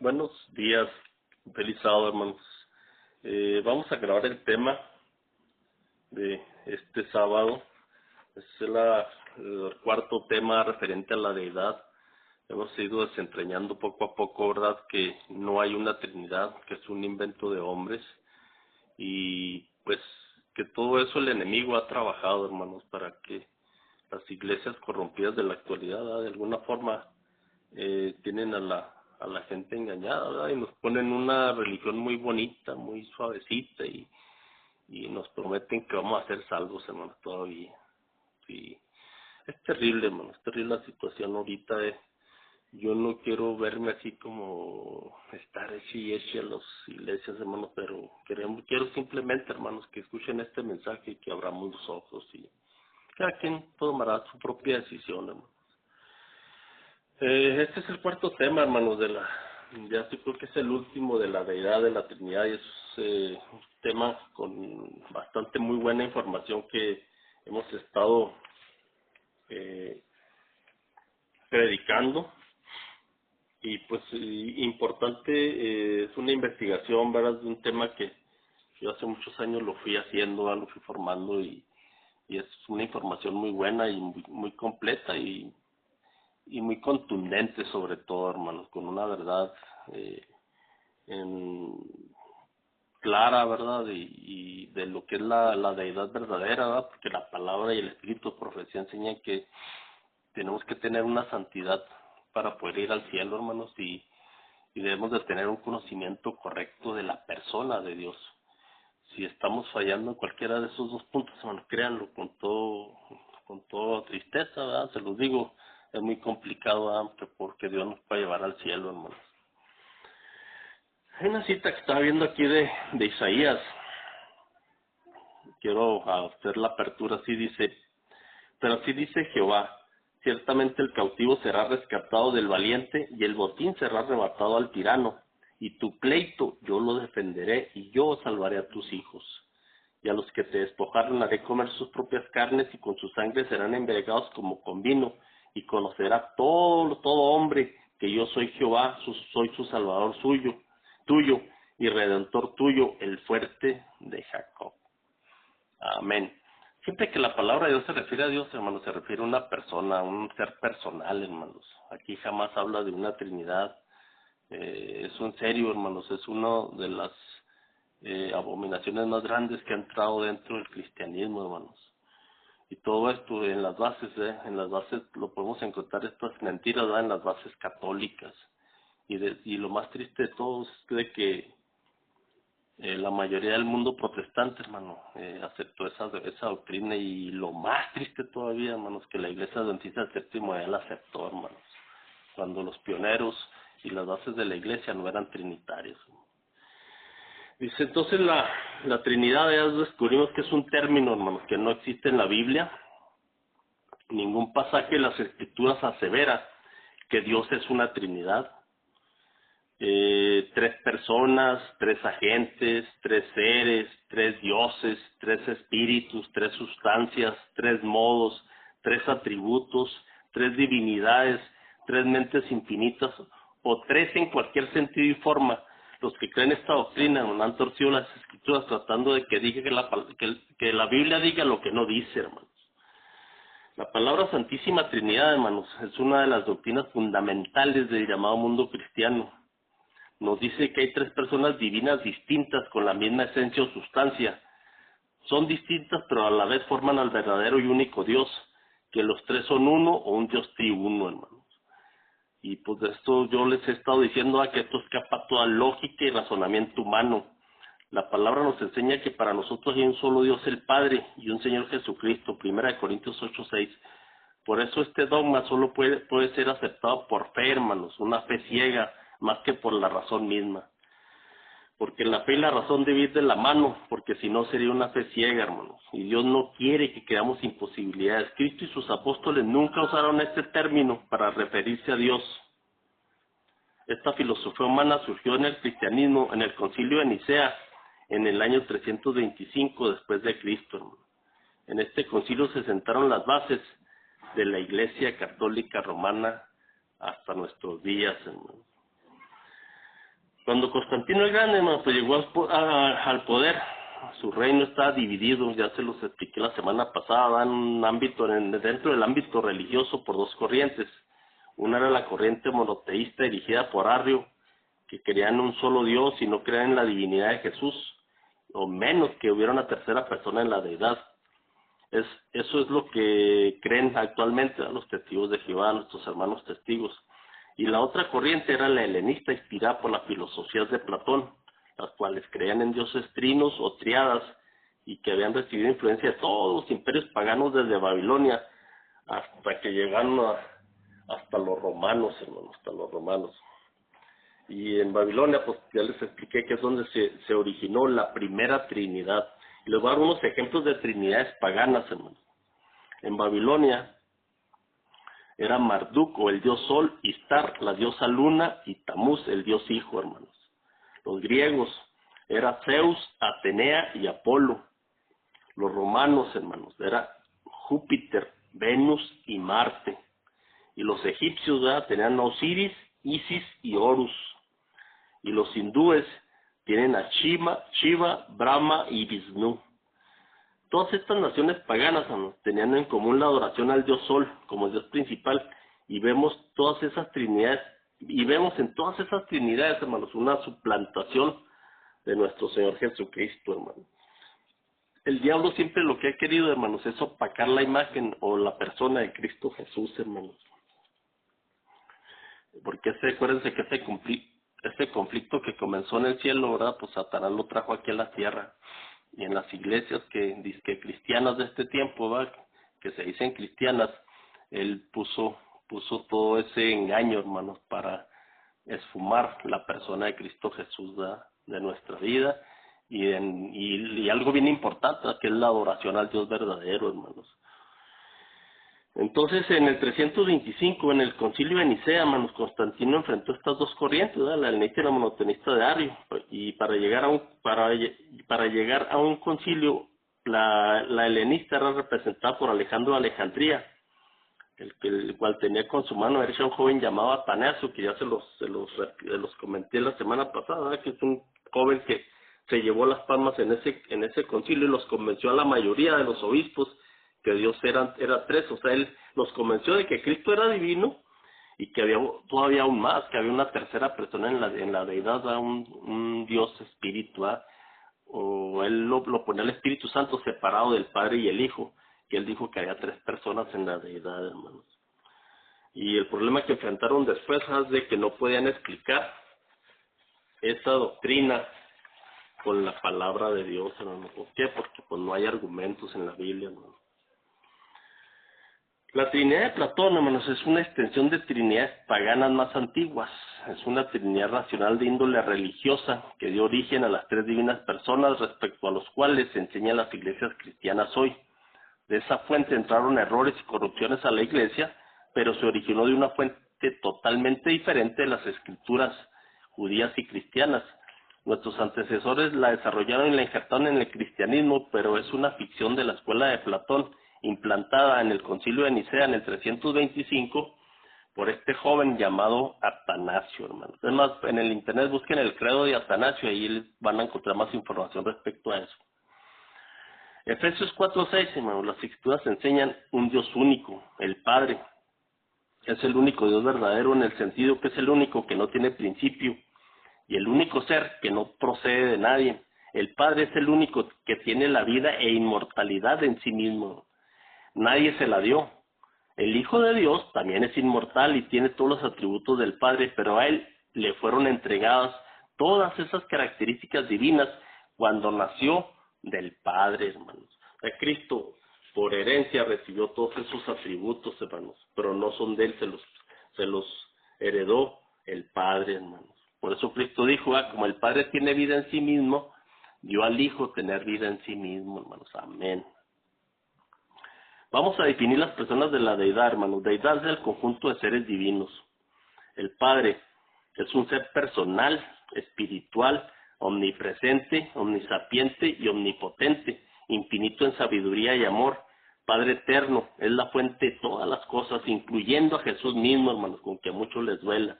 Buenos días, feliz sábado, hermanos. Vamos a grabar el tema de este sábado. Es el cuarto tema referente a la deidad. Hemos ido desentrañando poco a poco, ¿verdad?, que no hay una Trinidad, que es un invento de hombres, y pues que todo eso el enemigo ha trabajado, hermanos, para que las iglesias corrompidas de la actualidad, ¿verdad?, de alguna forma tienen a la gente engañada, ¿verdad? Y nos ponen una religión muy bonita, muy suavecita, y nos prometen que vamos a ser salvos, hermanos, todavía. Y es terrible, hermano, es terrible la situación ahorita. Yo no quiero verme así como estar hecho a las iglesias, hermanos, pero quiero simplemente, hermanos, que escuchen este mensaje y que abramos los ojos, y cada quien tomará su propia decisión, hermano. Este es el cuarto tema, hermanos, ya sí creo que es el último de la deidad de la Trinidad, y es un tema con bastante muy buena información que hemos estado eh, predicando, y pues importante, es una investigación, ¿verdad?, de un tema que yo hace muchos años lo fui haciendo, ¿verdad?, lo fui formando, y es una información muy buena y muy completa y muy contundente, sobre todo, hermanos, con una verdad en, clara, ¿verdad?, y de lo que es la deidad verdadera, ¿verdad?, porque la palabra y el espíritu de profecía enseñan que tenemos que tener una santidad para poder ir al cielo, hermanos, y debemos de tener un conocimiento correcto de la persona de Dios. Si estamos fallando en cualquiera de esos dos puntos, hermanos, créanlo, con toda tristeza, ¿verdad?, se los digo, es muy complicado, ¿verdad?, porque Dios nos puede llevar al cielo, hermanos. Hay una cita que estaba viendo aquí de Isaías. Quiero hacer la apertura. Así dice: pero así dice Jehová, ciertamente el cautivo será rescatado del valiente, y el botín será arrebatado al tirano, y tu pleito yo lo defenderé, y yo salvaré a tus hijos. Y a los que te despojaron haré comer sus propias carnes, y con su sangre serán embriagados como con vino, y conocerá todo hombre que yo soy Jehová, soy su salvador tuyo, y redentor tuyo, el fuerte de Jacob. Amén. Siempre que la palabra de Dios se refiere a Dios, hermanos, se refiere a una persona, a un ser personal, hermanos. Aquí jamás habla de una Trinidad. Eso en serio, hermanos, es una de las abominaciones más grandes que ha entrado dentro del cristianismo, hermanos. Y todo esto en las bases, en las bases lo podemos encontrar, estas mentiras, ¿verdad?, en las bases católicas. Y lo más triste de todo es de que la mayoría del mundo protestante, hermano, aceptó esa doctrina, y lo más triste todavía, hermanos, que la Iglesia Adventista del Séptimo Día la aceptó, hermanos, cuando los pioneros y las bases de la Iglesia no eran trinitarios. Dice, entonces la Trinidad, ya descubrimos que es un término, hermanos, que no existe en la Biblia. Ningún pasaje de las Escrituras asevera que Dios es una Trinidad. Tres personas, tres agentes, tres seres, tres dioses, tres espíritus, tres sustancias, tres modos, tres atributos, tres divinidades, tres mentes infinitas, o tres en cualquier sentido y forma. Los que creen esta doctrina no han torcido las Escrituras tratando de que diga que la Biblia diga lo que no dice, hermanos. La palabra Santísima Trinidad, hermanos, es una de las doctrinas fundamentales del llamado mundo cristiano. Nos dice que hay tres personas divinas distintas con la misma esencia o sustancia. Son distintas, pero a la vez forman al verdadero y único Dios, que los tres son uno, o un Dios triuno, hermanos. Y pues de esto yo les he estado diciendo que esto escapa a toda lógica y razonamiento humano. La palabra nos enseña que para nosotros hay un solo Dios, el Padre, y un Señor Jesucristo, 1 Corintios 8:6. Por eso este dogma solo puede ser aceptado por fe, hermanos, una fe ciega, más que por la razón misma. Porque la fe y la razón deben ir de la mano, porque si no sería una fe ciega, hermanos. Y Dios no quiere que quedamos sin posibilidades. Cristo y sus apóstoles nunca usaron este término para referirse a Dios. Esta filosofía humana surgió en el cristianismo, en el Concilio de Nicea, en el año 325 después de Cristo, hermano. En este concilio se sentaron las bases de la Iglesia Católica Romana hasta nuestros días, hermano. Cuando Constantino el Grande, hermano, pues llegó al poder, su reino está dividido, ya se los expliqué la semana pasada, en un ámbito, dentro del ámbito religioso por dos corrientes. Una era la corriente monoteísta dirigida por Arrio, que creían en un solo Dios y no creían en la divinidad de Jesús, o menos que hubiera una tercera persona en la deidad. Eso es lo que creen actualmente los testigos de Jehová, nuestros hermanos testigos. Y la otra corriente era la helenista, inspirada por las filosofías de Platón, las cuales creían en dioses trinos o triadas y que habían recibido influencia de todos los imperios paganos desde Babilonia hasta que llegaron hasta los romanos, hermano, hasta los romanos. Y en Babilonia, pues ya les expliqué que es donde se originó la primera Trinidad. Y les voy a dar unos ejemplos de trinidades paganas, hermano. En Babilonia era Marduk, o el dios Sol, Istar, la diosa Luna, y Tamuz, el dios Hijo, hermanos. Los griegos era Zeus, Atenea y Apolo. Los romanos, hermanos, era Júpiter, Venus y Marte. Y los egipcios, ¿verdad?, tenían a Osiris, Isis y Horus. Y los hindúes tienen a Shiva, Brahma y Vishnu. Todas estas naciones paganas, hermanos, tenían en común la adoración al dios Sol como el dios principal, y vemos todas esas trinidades, y vemos en todas esas trinidades, hermanos, una suplantación de nuestro Señor Jesucristo, hermano. El diablo siempre lo que ha querido, hermanos, es opacar la imagen o la persona de Cristo Jesús, hermanos. Porque acuérdense que este conflicto que comenzó en el cielo, ¿verdad?, pues Satanás lo trajo aquí a la tierra. Y en las iglesias que cristianas de este tiempo, ¿verdad?, que se dicen cristianas, él puso todo ese engaño, hermanos, para esfumar la persona de Cristo Jesús, ¿verdad?, de nuestra vida. Y algo bien importante, que es la adoración al Dios verdadero, hermanos. Entonces, en el 325, en el concilio de Nicea, hermanos, Constantino enfrentó estas dos corrientes, ¿verdad?, la helenista y la monoteísta de Arrio, y para llegar a un concilio, la helenista era representada por Alejandro de Alejandría, el cual tenía con su mano derecha un joven llamado Atanasio, que ya se los comenté la semana pasada, ¿verdad?, que es un joven que se llevó las palmas en ese concilio y los convenció a la mayoría de los obispos que Dios era tres. O sea, él los convenció de que Cristo era divino y que había todavía aún más, que había una tercera persona en la deidad, un Dios espiritual, o él lo ponía el Espíritu Santo separado del Padre y el Hijo, que él dijo que había tres personas en la deidad, hermanos. Y el problema que enfrentaron después es de que no podían explicar esa doctrina con la palabra de Dios, hermano. ¿Por qué? Porque pues no hay argumentos en la Biblia, hermano. La Trinidad de Platón, hermanos, es una extensión de trinidades paganas más antiguas. Es una trinidad racional de índole religiosa que dio origen a las tres divinas personas, respecto a los cuales se enseñan las iglesias cristianas hoy. De esa fuente entraron errores y corrupciones a la iglesia, pero se originó de una fuente totalmente diferente de las escrituras judías y cristianas. Nuestros antecesores la desarrollaron y la injertaron en el cristianismo, pero es una ficción de la escuela de Platón, implantada en el concilio de Nicea en el 325 por este joven llamado Atanasio, hermano. Además, en el internet busquen el credo de Atanasio y ahí van a encontrar más información respecto a eso. Efesios 4:6, hermano, las escrituras enseñan un Dios único, el Padre. Es el único Dios verdadero en el sentido que es el único que no tiene principio y el único ser que no procede de nadie. El Padre es el único que tiene la vida e inmortalidad en sí mismo. Nadie se la dio. El Hijo de Dios también es inmortal y tiene todos los atributos del Padre, pero a él le fueron entregadas todas esas características divinas cuando nació del Padre, hermanos. O sea, Cristo por herencia recibió todos esos atributos, hermanos, pero no son de él, se los heredó el Padre, hermanos. Por eso Cristo dijo, como el Padre tiene vida en sí mismo, dio al Hijo tener vida en sí mismo, hermanos. Amén. Vamos a definir las personas de la deidad, hermanos. Deidad es el conjunto de seres divinos. El Padre es un ser personal, espiritual, omnipresente, omnisapiente y omnipotente, infinito en sabiduría y amor. Padre eterno, es la fuente de todas las cosas, incluyendo a Jesús mismo, hermanos, con que a muchos les duela.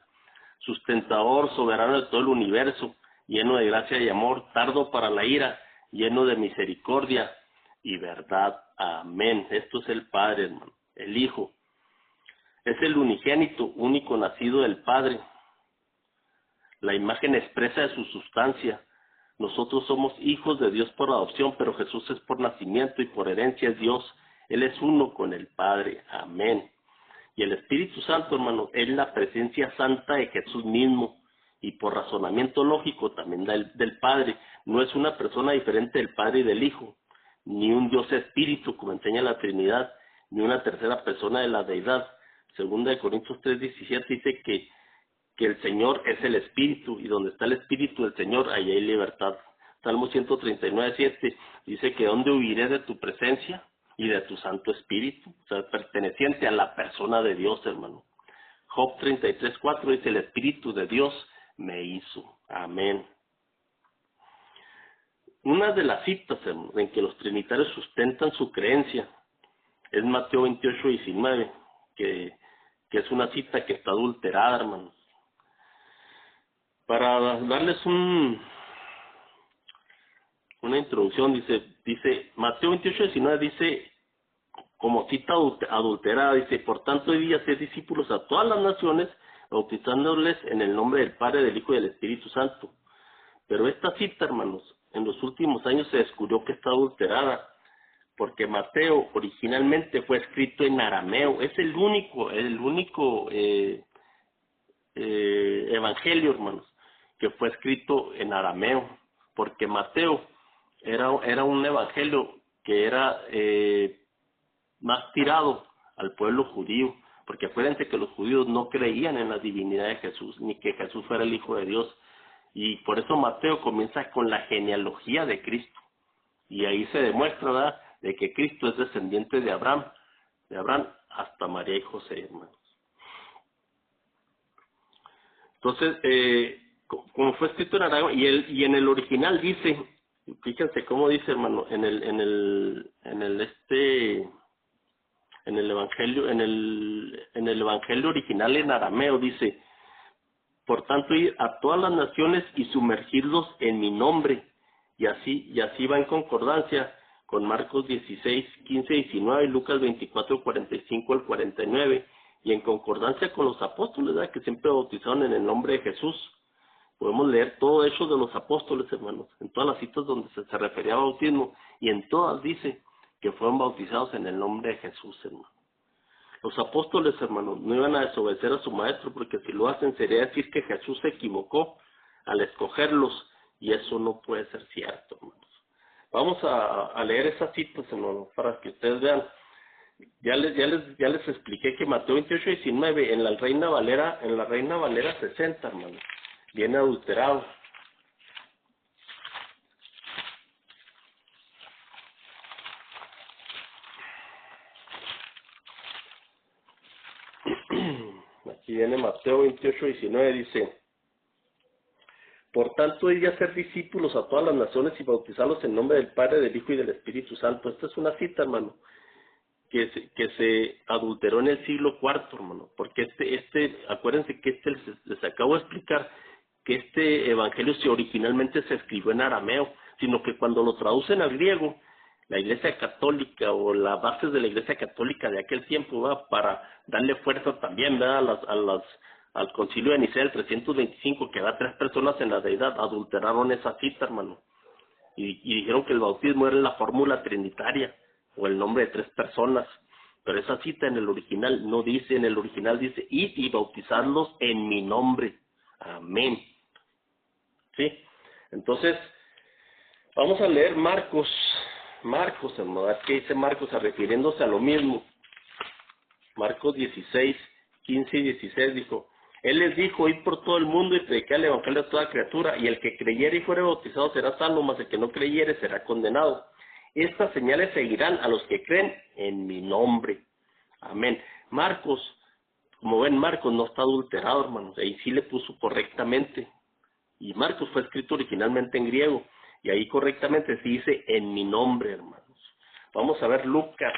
sustentador, soberano de todo el universo, lleno de gracia y amor, tardo para la ira, lleno de misericordia y verdad. Amén. Esto es el Padre, hermano. El Hijo es el unigénito, único nacido del Padre, la imagen expresa de su sustancia. Nosotros somos hijos de Dios por adopción, pero Jesús es por nacimiento y por herencia es Dios. Él es uno con el Padre. Amén. Y el Espíritu Santo, hermano, es la presencia santa de Jesús mismo, y por razonamiento lógico también del Padre. No es una persona diferente del Padre y del Hijo, ni un Dios espíritu, como enseña la Trinidad, ni una tercera persona de la deidad. Segunda de Corintios 3:17 dice que el Señor es el Espíritu, y donde está el Espíritu del Señor, ahí hay libertad. Salmo 139:7 dice que ¿dónde huiré de tu presencia? Y de tu Santo Espíritu, o sea, perteneciente a la persona de Dios, hermano. Job 33:4 dice, el Espíritu de Dios me hizo. Amén. Una de las citas, hermano, en que los trinitarios sustentan su creencia es Mateo 28:19, que es una cita que está adulterada, hermano. Para darles una introducción, dice Mateo 28:19, dice, como cita adulterada, dice, por tanto hoy día ser discípulos a todas las naciones, bautizándoles en el nombre del Padre, del Hijo y del Espíritu Santo. Pero esta cita, hermanos, en los últimos años se descubrió que está adulterada, porque Mateo originalmente fue escrito en arameo. Es el único evangelio, hermanos, que fue escrito en arameo, porque Mateo era un evangelio que era más tirado al pueblo judío, porque acuérdense que los judíos no creían en la divinidad de Jesús, ni que Jesús fuera el Hijo de Dios, y por eso Mateo comienza con la genealogía de Cristo, y ahí se demuestra, ¿verdad?, de que Cristo es descendiente de Abraham hasta María y José, hermanos. Entonces, como fue escrito en arameo, y en el original dice, fíjense cómo dice, hermano, en el evangelio original en arameo dice, por tanto ir a todas las naciones y sumergirlos en mi nombre, y así va en concordancia con Marcos 16:15-19 y Lucas 24:45-49, y en concordancia con los apóstoles, ¿verdad?, que siempre bautizaron en el nombre de Jesús. Podemos leer todo eso de los apóstoles, hermanos, en todas las citas donde se refería a bautismo, y en todas dice que fueron bautizados en el nombre de Jesús, hermano. Los apóstoles, hermanos, no iban a desobedecer a su maestro, porque si lo hacen sería decir que Jesús se equivocó al escogerlos, y eso no puede ser cierto, hermanos. Vamos a leer esas citas, hermanos, para que ustedes vean. Ya les expliqué que Mateo 28:19 en la Reina Valera 60, hermanos, viene adulterado. Aquí viene Mateo 28:19, dice, por tanto, ir a ser discípulos a todas las naciones y bautizarlos en nombre del Padre, del Hijo y del Espíritu Santo. Esta es una cita, hermano, que se adulteró en el siglo IV, hermano, porque acuérdense que les acabo de explicar que este evangelio originalmente se escribió en arameo, sino que cuando lo traducen al griego, la Iglesia Católica o las bases de la Iglesia Católica de aquel tiempo, ¿verdad?, para darle fuerza también, ¿verdad?, al concilio de Nicea del 325, que da 3 personas en la deidad, adulteraron esa cita, hermano, y dijeron que el bautismo era la fórmula trinitaria, o el nombre de 3 personas, pero esa cita en el original no dice, en el original dice, id y bautizarlos en mi nombre. Amén. ¿Sí? Entonces, vamos a leer Marcos, hermano, ¿qué dice Marcos? Refiriéndose a lo mismo. Marcos 16:15 y 16 dijo, él les dijo, id por todo el mundo y predicar el evangelio a toda criatura, y el que creyere y fuere bautizado será salvo, mas el que no creyere será condenado. Estas señales seguirán a los que creen en mi nombre. Amén. Marcos, como ven, Marcos no está adulterado, hermanos, ahí sí le puso correctamente. Y Marcos fue escrito originalmente en griego, y ahí correctamente se dice en mi nombre, hermanos. Vamos a ver Lucas.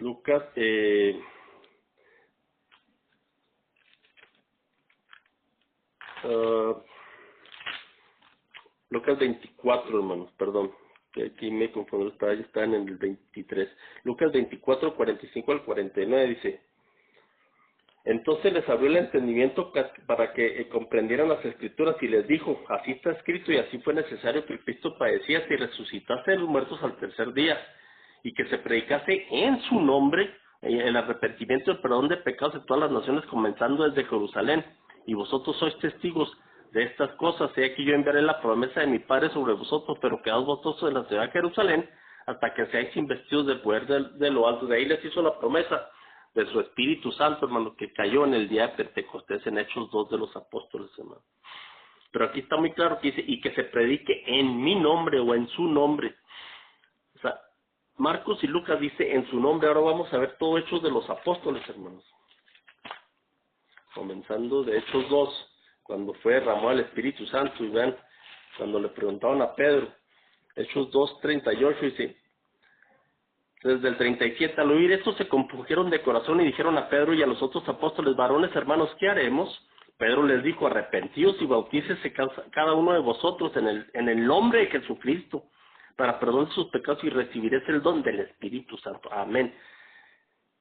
Lucas, Lucas 24, hermanos, perdón, que aquí me confundo, está en el 23. Lucas 24, 45 al 49 dice: entonces les abrió el entendimiento para que comprendieran las Escrituras y les dijo: así está escrito y así fue necesario que el Cristo padeciese y resucitase de los muertos al tercer día, y que se predicase en su nombre el arrepentimiento y el perdón de pecados de todas las naciones, comenzando desde Jerusalén. Y vosotros sois testigos de estas cosas. He aquí yo enviaré la promesa de mi Padre sobre vosotros, pero quedaos vosotros en la ciudad de Jerusalén hasta que seáis investidos del poder de lo alto. De ahí les hizo la promesa de su Espíritu Santo, hermano, que cayó en el día de Pentecostés, en Hechos 2 de los apóstoles, hermano. Pero aquí está muy claro que dice: y que se predique en mi nombre o en su nombre. O sea, Marcos y Lucas dice en su nombre. Ahora vamos a ver todo Hechos de los apóstoles, hermanos. Comenzando de Hechos 2, cuando fue derramado el Espíritu Santo, y vean, cuando le preguntaban a Pedro, Hechos 2, 38, dice: desde el 37, al oír esto se compungieron de corazón y dijeron a Pedro y a los otros apóstoles: varones hermanos, ¿qué haremos? Pedro les dijo: arrepentíos y bautícese cada uno de vosotros en el nombre de Jesucristo para perdón de sus pecados y recibiréis el don del Espíritu Santo. Amén.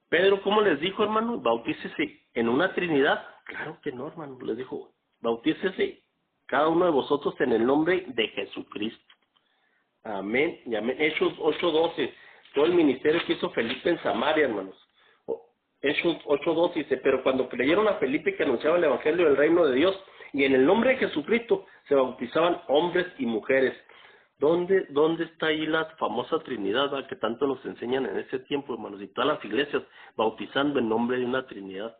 Pedro, ¿cómo les dijo, hermano? ¿Bautícese en una Trinidad? Claro que no, hermano. Les dijo: bautícese cada uno de vosotros en el nombre de Jesucristo. Amén y amén. Hechos 8:12. Todo el ministerio que hizo Felipe en Samaria, hermanos. Hechos 8:12 dice: pero cuando creyeron a Felipe que anunciaba el evangelio del reino de Dios, y en el nombre de Jesucristo se bautizaban hombres y mujeres. ¿Dónde está ahí la famosa Trinidad, ¿verdad?, que tanto nos enseñan en ese tiempo, hermanos? Y todas las iglesias bautizando en nombre de una Trinidad.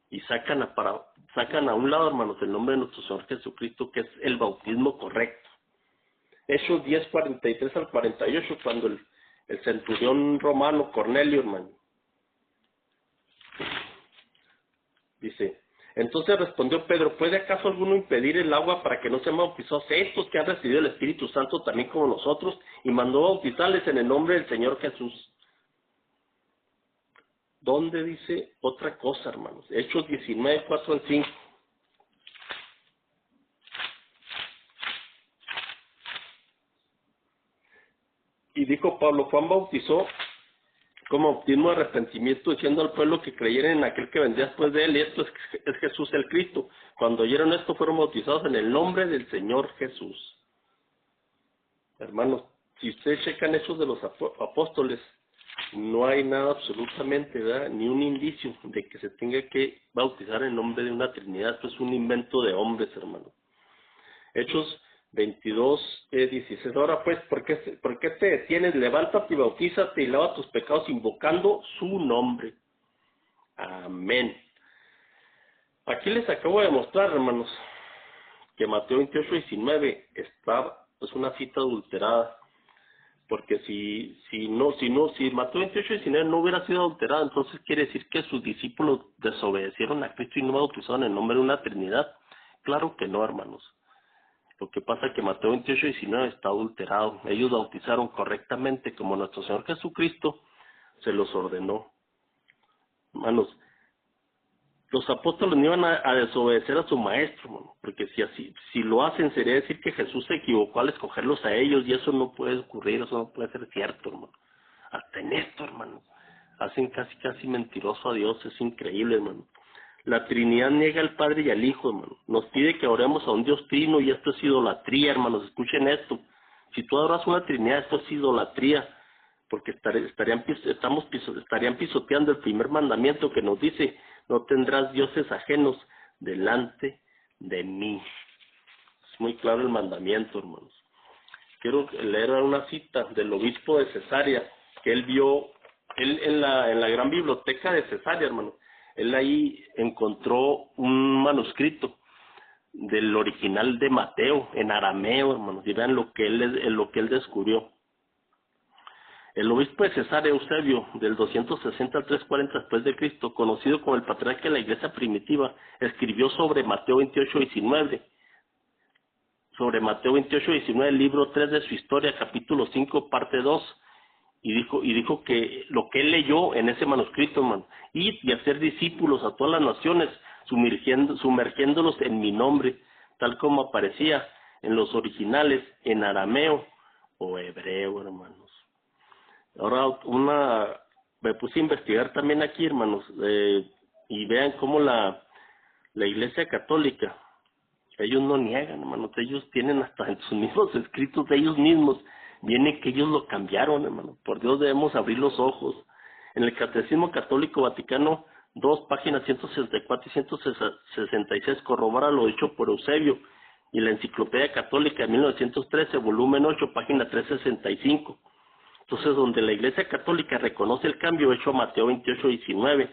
Y sacan a un lado, hermanos, el nombre de nuestro Señor Jesucristo, que es el bautismo correcto. Hechos 10, 43 al 48, cuando el centurión romano Cornelio, hermano, dice: entonces respondió Pedro: ¿puede acaso alguno impedir el agua para que no sean bautizados estos que han recibido el Espíritu Santo también como nosotros? Y mandó bautizarles en el nombre del Señor Jesús. ¿Dónde dice otra cosa, hermanos? Hechos 19, 4 al 5. Y dijo Pablo: Juan bautizó como bautismo de arrepentimiento, diciendo al pueblo que creyera en aquel que vendría después de él, y esto es Jesús el Cristo. Cuando oyeron esto, fueron bautizados en el nombre del Señor Jesús. Hermanos, si ustedes checan Hechos de los apóstoles, no hay nada absolutamente, ¿verdad?, ni un indicio de que se tenga que bautizar en nombre de una Trinidad. Esto es un invento de hombres, hermanos. Hechos 22, 16. Ahora pues, ¿por qué te detienes? Levántate y bautízate y lava tus pecados invocando su nombre. Amén. Aquí les acabo de mostrar, hermanos, que Mateo 28, 19 es una cita adulterada. Porque si Mateo 28, 19 no hubiera sido adulterado, entonces quiere decir que sus discípulos desobedecieron a Cristo y no bautizaron en nombre de una Trinidad. Claro que no, hermanos. Lo que pasa es que Mateo 28, 19 está adulterado. Ellos bautizaron correctamente como nuestro Señor Jesucristo se los ordenó. Hermanos, los apóstoles no iban a desobedecer a su maestro, hermano, porque si lo hacen sería decir que Jesús se equivocó al escogerlos a ellos, y eso no puede ocurrir, eso no puede ser cierto, hermano. Hasta en esto, hermano, hacen casi mentiroso a Dios. Es increíble, hermano. La Trinidad niega al Padre y al Hijo, hermano. Nos pide que oremos a un Dios trino, y esto es idolatría, hermanos. Escuchen esto. Si tú adoras una Trinidad, esto es idolatría, porque estarían pisoteando el primer mandamiento que nos dice: no tendrás dioses ajenos delante de mí. Es muy claro el mandamiento, hermanos. Quiero leer una cita del obispo de Cesarea, que él vio, en la gran biblioteca de Cesarea, hermano. Él ahí encontró un manuscrito del original de Mateo, en arameo, hermanos, y vean lo que él descubrió. El obispo de Cesarea, Eusebio, del 260 al 340 después de Cristo, conocido como el patriarca de la iglesia primitiva, escribió sobre Mateo 28, 19, libro 3 de su historia, capítulo 5, parte 2, y dijo que lo que él leyó en ese manuscrito, hermano, y hacer discípulos a todas las naciones, sumergiéndolos en mi nombre, tal como aparecía en los originales, en arameo o hebreo, hermanos. Ahora me puse a investigar también aquí, hermanos, y vean cómo la Iglesia Católica, ellos no niegan, hermanos, ellos tienen hasta en sus mismos escritos de ellos mismos, viene que ellos lo cambiaron, hermano. Por Dios debemos abrir los ojos. En el Catecismo Católico Vaticano 2, páginas 164 y 166, corrobora lo dicho por Eusebio, y la Enciclopedia Católica de 1913, volumen 8, página 365. Entonces, donde la Iglesia Católica reconoce el cambio hecho a Mateo 28:19,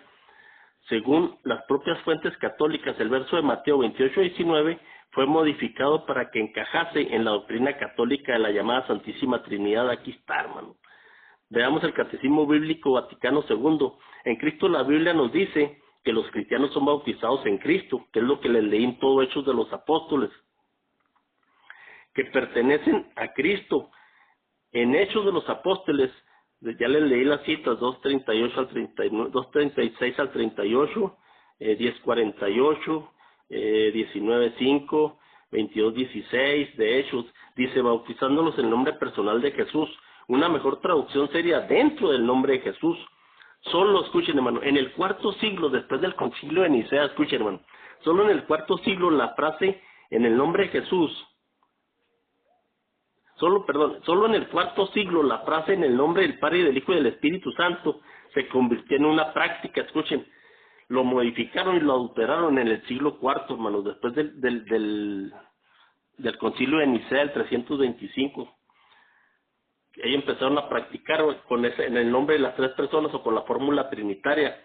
según las propias fuentes católicas, el verso de Mateo 28:19 fue modificado para que encajase en la doctrina católica de la llamada Santísima Trinidad. Aquí está, hermano. Veamos el Catecismo Bíblico Vaticano II. En Cristo la Biblia nos dice que los cristianos son bautizados en Cristo, que es lo que les leí en todo Hechos de los Apóstoles, que pertenecen a Cristo. En Hechos de los Apóstoles, ya les leí las citas, 2:38 al 39, 2:36 al 38, 10:48, 19:5, 22:16 de Hechos, dice, bautizándolos en el nombre personal de Jesús. Una mejor traducción sería dentro del nombre de Jesús. Solo, escuchen, hermano, en el cuarto siglo, después del concilio de Nicea, escuchen, hermano, solo en el cuarto siglo la frase en el nombre de Jesús, solo en el cuarto siglo la frase en el nombre del Padre y del Hijo y del Espíritu Santo se convirtió en una práctica. Escuchen, lo modificaron y lo adulteraron en el siglo IV, hermanos, después del concilio de Nicea, el 325. Ellos empezaron a practicar en el nombre de las tres personas o con la fórmula trinitaria.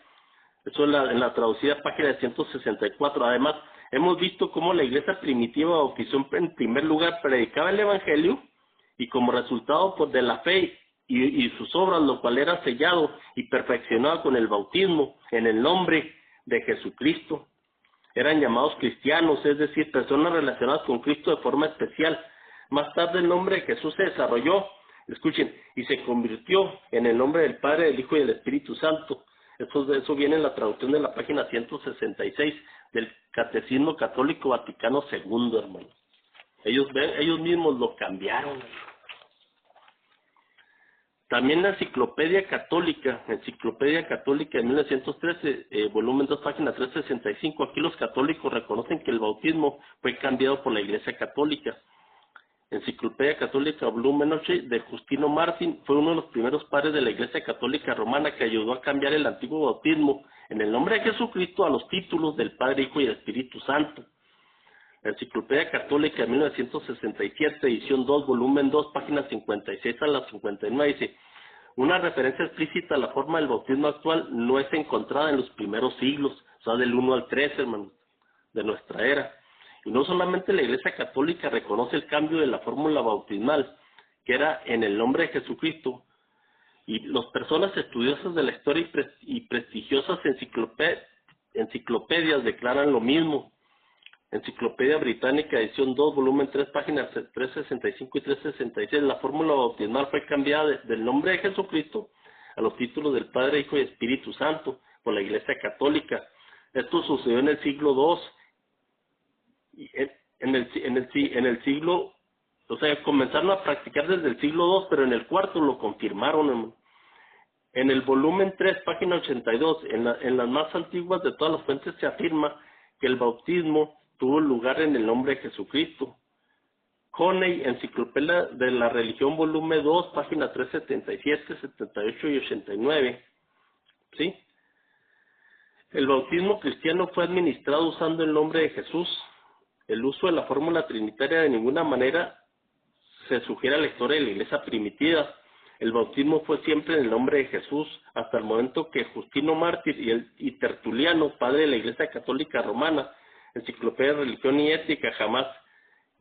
Eso en la traducida página de 164. Además, hemos visto cómo la iglesia primitiva bautizó en primer lugar, predicaba el Evangelio, y como resultado pues, de la fe y sus obras, lo cual era sellado y perfeccionado con el bautismo en el nombre de Jesucristo. Eran llamados cristianos, es decir, personas relacionadas con Cristo de forma especial. Más tarde el nombre de Jesús se desarrolló, escuchen, y se convirtió en el nombre del Padre, del Hijo y del Espíritu Santo. Eso viene en la traducción de la página 166 del Catecismo Católico Vaticano II, hermano. Ellos mismos lo cambiaron. También la Enciclopedia Católica de 1913, volumen 2, página 365, aquí los católicos reconocen que el bautismo fue cambiado por la Iglesia Católica. Enciclopedia Católica, volumen 8, de Justino Martín, fue uno de los primeros padres de la Iglesia Católica Romana que ayudó a cambiar el antiguo bautismo en el nombre de Jesucristo a los títulos del Padre, Hijo y del Espíritu Santo. La Enciclopedia Católica de 1967, edición 2, volumen 2, páginas 56 a las 59, dice, una referencia explícita a la forma del bautismo actual no es encontrada en los primeros siglos, o sea, del 1 al 3, hermanos, de nuestra era. Y no solamente la Iglesia Católica reconoce el cambio de la fórmula bautismal, que era en el nombre de Jesucristo, y las personas estudiosas de la historia y prestigiosas enciclopedias declaran lo mismo. Enciclopedia Británica, edición 2, volumen 3, páginas 365 y 366, la fórmula bautismal fue cambiada del nombre de Jesucristo a los títulos del Padre, Hijo y Espíritu Santo por la Iglesia Católica. Esto sucedió en el siglo II, y en el siglo, o sea, comenzaron a practicar desde el siglo II, pero en el cuarto lo confirmaron, hermano. En el volumen 3, página 82, en las más antiguas de todas las fuentes se afirma que el bautismo tuvo lugar en el nombre de Jesucristo. Coney, Enciclopedia de la Religión, volumen 2, páginas 377, 78 y 89. ¿Sí? El bautismo cristiano fue administrado usando el nombre de Jesús. El uso de la fórmula trinitaria de ninguna manera se sugiere a la historia de la iglesia primitiva. El bautismo fue siempre en el nombre de Jesús, hasta el momento que Justino Mártir y Tertuliano, padre de la Iglesia Católica Romana, Enciclopedia de Religión y Ética, jamás.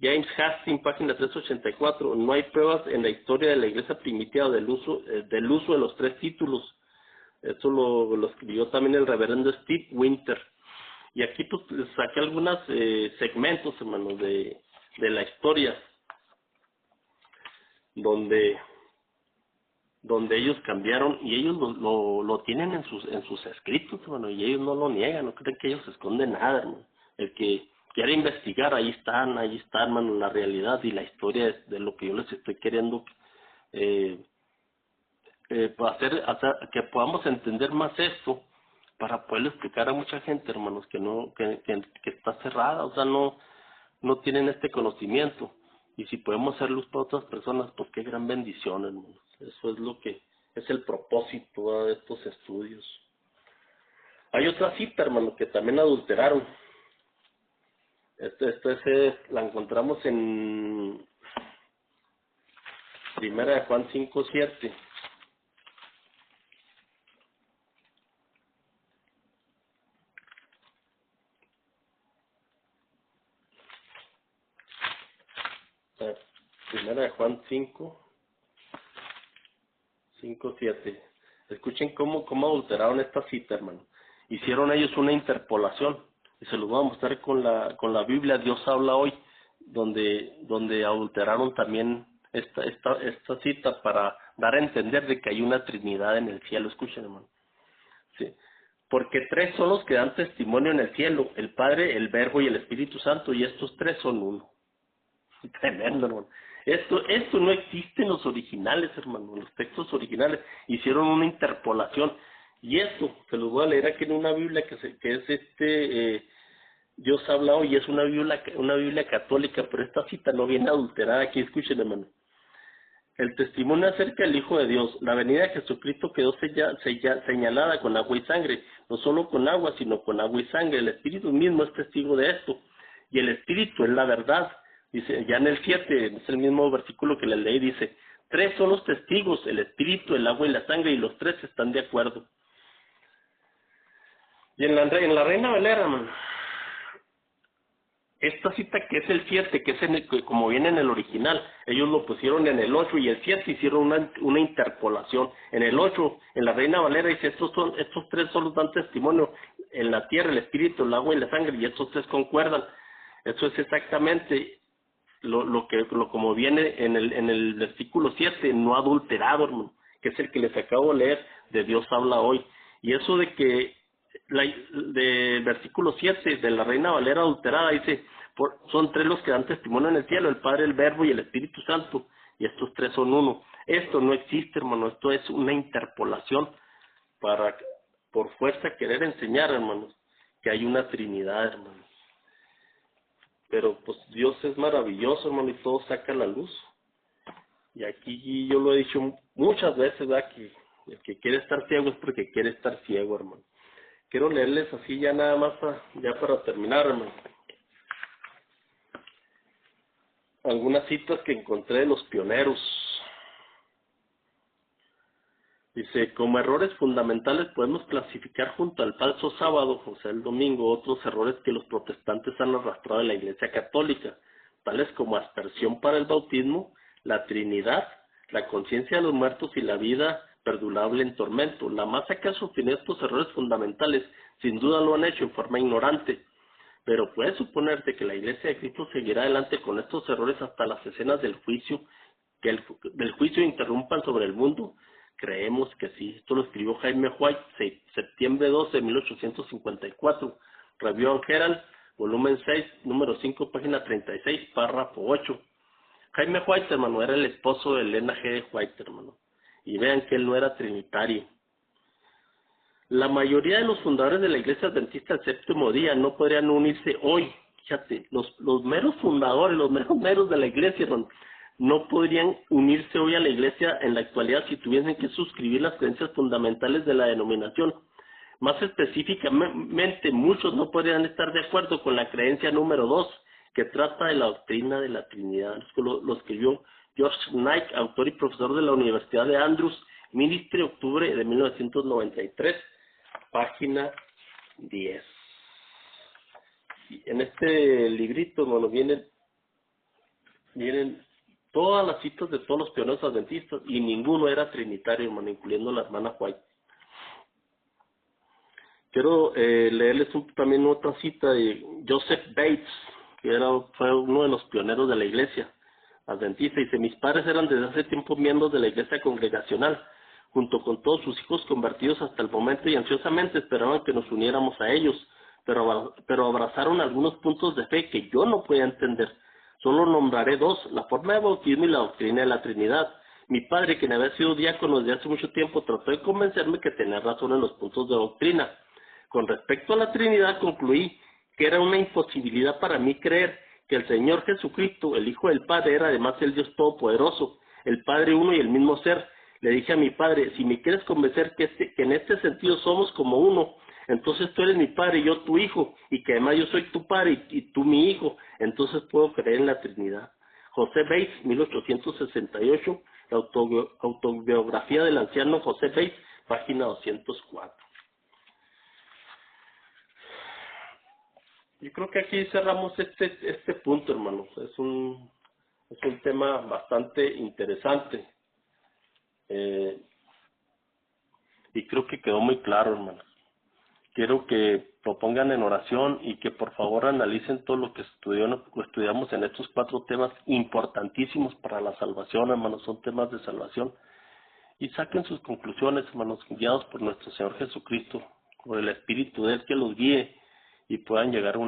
James Hastings, página 384, no hay pruebas en la historia de la Iglesia primitiva del uso de los tres títulos. Esto lo escribió también el reverendo Steve Winter. Y aquí pues saqué algunos segmentos, hermanos, de la historia, donde donde ellos cambiaron, y ellos lo tienen en sus escritos, hermano, y ellos no lo niegan, no creen que ellos esconden nada, hermano. El que quiere investigar, ahí está, hermano, la realidad y la historia de lo que yo les estoy queriendo para hacer que podamos entender más esto, para poderle explicar a mucha gente, hermanos, que está cerrada, o sea, no tienen este conocimiento. Y si podemos hacer luz para otras personas, pues qué gran bendición, hermanos. Eso es lo que es el propósito, ¿verdad?, de estos estudios. Hay otra cita, hermano, que también adulteraron. La encontramos en Primera de Juan 5:7. Primera de Juan 5:7. Escuchen cómo adulteraron esta cita, hermano. Hicieron ellos una interpolación, y se los voy a mostrar con la Biblia, Dios habla hoy, donde adulteraron también esta cita para dar a entender de que hay una Trinidad en el cielo. Escuchen, hermano. Sí. Porque tres son los que dan testimonio en el cielo: el Padre, el Verbo y el Espíritu Santo, y estos tres son uno. Tremendo, hermano. Esto no existe en los originales, hermano. En los textos originales hicieron una interpolación. Y esto se los voy a leer aquí en una Biblia que es Dios habla hoy, y es una Biblia católica, pero esta cita no viene adulterada. Aquí escuchen, hermano. El testimonio acerca del Hijo de Dios: la venida de Jesucristo quedó señalada con agua y sangre, no solo con agua, sino con agua y sangre. El Espíritu mismo es testigo de esto, y el Espíritu es la verdad. Dice, ya en el 7, es el mismo versículo que le leí, dice, tres son los testigos: el Espíritu, el agua y la sangre, y los tres están de acuerdo. Y en la Reina Valera, hermano, esta cita que es el 7, que es como viene en el original, ellos lo pusieron en el 8, y el 7 hicieron una interpolación. En el 8, en la Reina Valera, dice, estos tres solo dan testimonio: en la tierra, el Espíritu, el agua y la sangre, y estos tres concuerdan. Eso es exactamente como viene en el versículo 7, no adulterado, hermano, que es el que les acabo de leer, de Dios habla hoy. Y eso de que de versículo 7 de la Reina Valera adulterada dice, son tres los que dan testimonio en el cielo: el Padre, el Verbo y el Espíritu Santo, y estos tres son uno. Esto no existe, hermano. Esto es una interpolación para, por fuerza, querer enseñar, hermanos, que hay una Trinidad, hermanos. Pero pues Dios es maravilloso, hermano, y todo saca la luz. Y aquí yo lo he dicho muchas veces, ¿verdad?, que el que quiere estar ciego es porque quiere estar ciego, hermano. Quiero leerles así ya nada más, ya para terminar, hermano, algunas citas que encontré de los pioneros. Dice, como errores fundamentales podemos clasificar junto al falso sábado, o sea, el domingo, otros errores que los protestantes han arrastrado en la Iglesia Católica, tales como aspersión para el bautismo, la Trinidad, la conciencia de los muertos y la vida perdurable en tormento. La masa que ha sostenido estos errores fundamentales sin duda lo han hecho en forma ignorante, pero puede suponerse que la Iglesia de Cristo seguirá adelante con estos errores hasta las escenas del juicio, del juicio interrumpan sobre el mundo. Creemos que sí. Esto lo escribió Jaime White, septiembre 12 de 1854, Review and Herald, volumen 6, número 5, página 36, párrafo 8. Jaime White, hermano, era el esposo de Elena G. White, hermano. Y vean que él no era trinitario. La mayoría de los fundadores de la Iglesia Adventista del Séptimo Día no podrían unirse hoy. Fíjate, los meros fundadores, los meros de la Iglesia, hermano, no podrían unirse hoy a la Iglesia en la actualidad si tuviesen que suscribir las creencias fundamentales de la denominación. Más específicamente, muchos no podrían estar de acuerdo con la creencia número 2, que trata de la doctrina de la Trinidad. Lo escribió George Knight, autor y profesor de la Universidad de Andrews, Ministry, octubre de 1993, página 10. Y en este librito, bueno, vienen todas las citas de todos los pioneros adventistas, y ninguno era trinitario, hermano, incluyendo la hermana White. Quiero leerles también otra cita de Joseph Bates, que fue uno de los pioneros de la Iglesia, adventista. Dice, mis padres eran desde hace tiempo miembros de la iglesia congregacional, junto con todos sus hijos convertidos hasta el momento, y ansiosamente esperaban que nos uniéramos a ellos, pero abrazaron algunos puntos de fe que yo no podía entender. Solo nombraré dos: la forma de bautismo y la doctrina de la Trinidad. Mi padre, quien había sido diácono desde hace mucho tiempo, trató de convencerme que tenía razón en los puntos de doctrina. Con respecto a la Trinidad, concluí que era una imposibilidad para mí creer que el Señor Jesucristo, el Hijo del Padre, era además el Dios Todopoderoso, el Padre uno y el mismo ser. Le dije a mi padre, si me quieres convencer que en este sentido somos como uno, entonces tú eres mi padre y yo tu hijo, y que además yo soy tu padre y tú mi hijo, entonces puedo creer en la Trinidad. José Bates, 1868, la autobiografía del anciano José Bates, página 204. Yo creo que aquí cerramos este punto, hermanos. Es un tema bastante interesante. Y creo que quedó muy claro, hermanos. Quiero que lo pongan en oración y que por favor analicen todo lo que estudiamos en estos 4 temas importantísimos para la salvación, hermanos. Son temas de salvación. Y saquen sus conclusiones, hermanos, guiados por nuestro Señor Jesucristo, por el Espíritu de Él que los guíe y puedan llegar a una